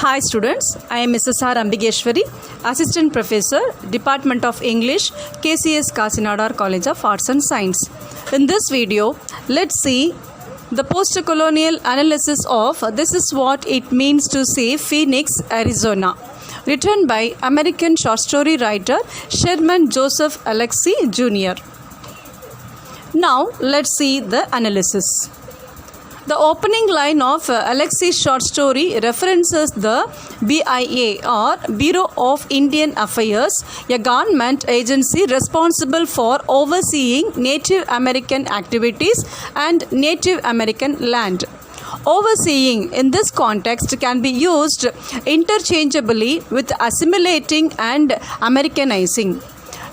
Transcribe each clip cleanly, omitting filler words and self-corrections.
Hi students, I am Mrs. R. Ambigeshwari, Assistant Professor, Department of English, KCS Kasinadar College of Arts and Science. In this video, let's see the post-colonial analysis of This is what it means to say Phoenix, Arizona, written by American short story writer Sherman Joseph Alexie Jr. Now, let's see the analysis. The opening line of Alexie's short story references the BIA or Bureau of Indian Affairs, a government agency responsible for overseeing Native American activities and Native American land. Overseeing in this context can be used interchangeably with assimilating and Americanizing.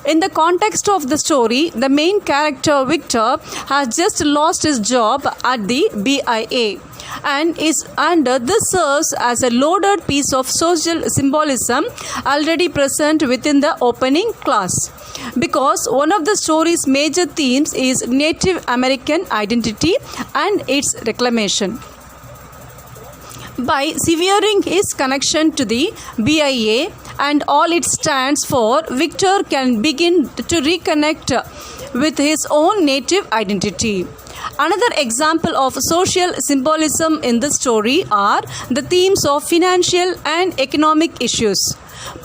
In the context of the story, the main character Victor has just lost his job at the BIA and this serves as a loaded piece of social symbolism already present within the opening class, because one of the story's major themes is Native American identity and its reclamation. By severing his connection to the BIA and all it stands for, Victor can begin to reconnect with his own native identity. Another example of social symbolism in the story are the themes of financial and economic issues.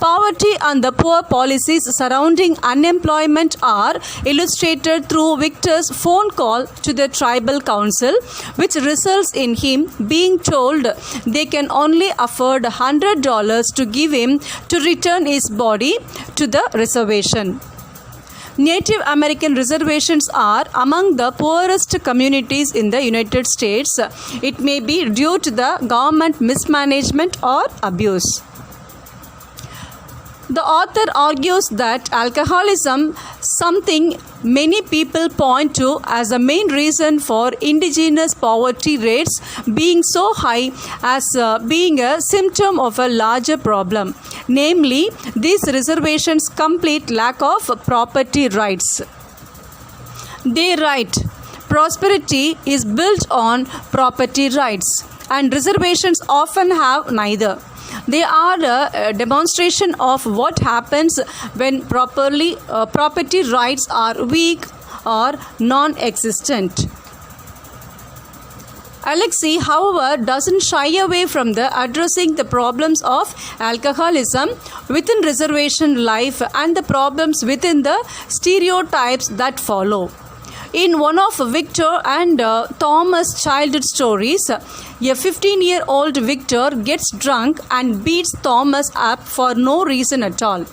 Poverty and the poor policies surrounding unemployment are illustrated through Victor's phone call to the tribal council, which results in him being told they can only afford $100 to give him to return his body to the reservation. Native American reservations are among the poorest communities in the United States. It may be due to the government mismanagement or abuse. The author argues that alcoholism, something many people point to as the main reason for indigenous poverty rates being so high, as being a symptom of a larger problem, namely these reservations' complete lack of property rights. They write, prosperity is built on property rights, and reservations often have neither. They are a demonstration of what happens when property rights are weak or non-existent. Alexie, however, doesn't shy away from addressing the problems of alcoholism within reservation life and the problems within the stereotypes that follow. In one of Victor and Thomas' childhood stories, a 15-year-old Victor gets drunk and beats Thomas up for no reason at all.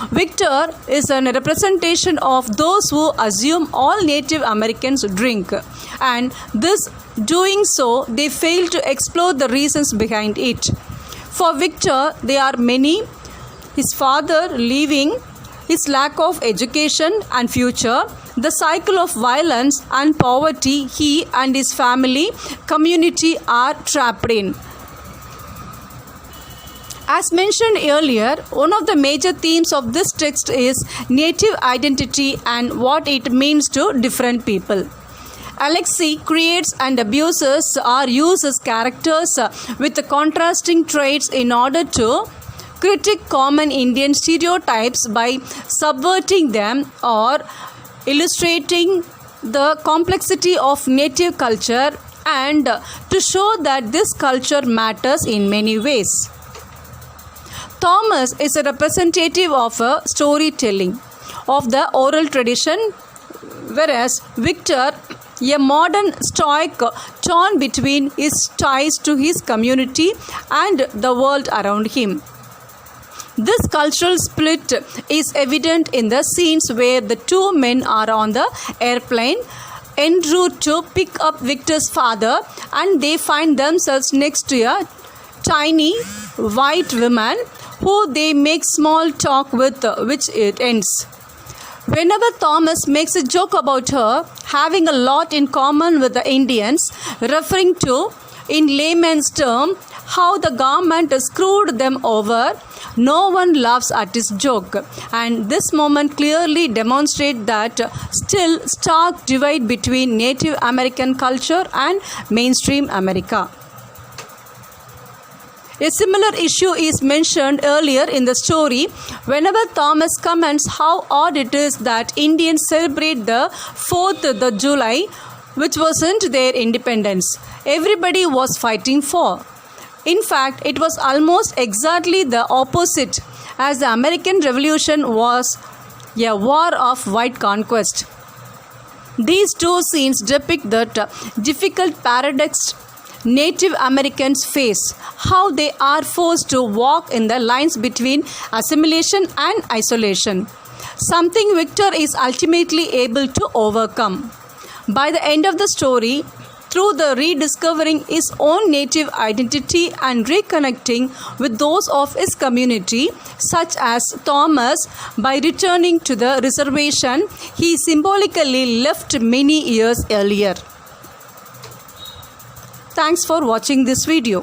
Victor is a representation of those who assume all Native Americans drink, and this doing so, they fail to explore the reasons behind it. For Victor, there are many: his father leaving, his lack of education and future, the cycle of violence and poverty he and his family community are trapped in. As mentioned earlier, one of the major themes of this text is native identity and what it means to different people. Alexie creates and abuses or uses characters with contrasting traits in order to critique common Indian stereotypes by subverting them or illustrating the complexity of native culture and to show that this culture matters in many ways. Thomas is a representative of storytelling of the oral tradition, whereas Victor, a modern stoic torn between his ties to his community and the world around him. This cultural split is evident in the scenes where the two men are on the airplane en route to pick up Victor's father, and they find themselves next to a tiny white woman who they make small talk with, which it ends. Whenever Thomas makes a joke about her having a lot in common with the Indians, referring to, in layman's term, how the government screwed them over, no one laughs at his joke, and this moment clearly demonstrates that still stark divide between Native American culture and mainstream America. A similar issue is mentioned earlier in the story whenever Thomas comments how odd it is that Indians celebrate the 4th of July, which wasn't their independence. Everybody was fighting for. In fact, it was almost exactly the opposite, as the American Revolution was a war of white conquest. These two scenes depict that difficult paradox Native Americans face, how they are forced to walk in the lines between assimilation and isolation, something Victor is ultimately able to overcome. By the end of the story, through the rediscovering his own native identity and reconnecting with those of his community, such as Thomas, by returning to the reservation he symbolically left many years earlier. Thanks for watching this video.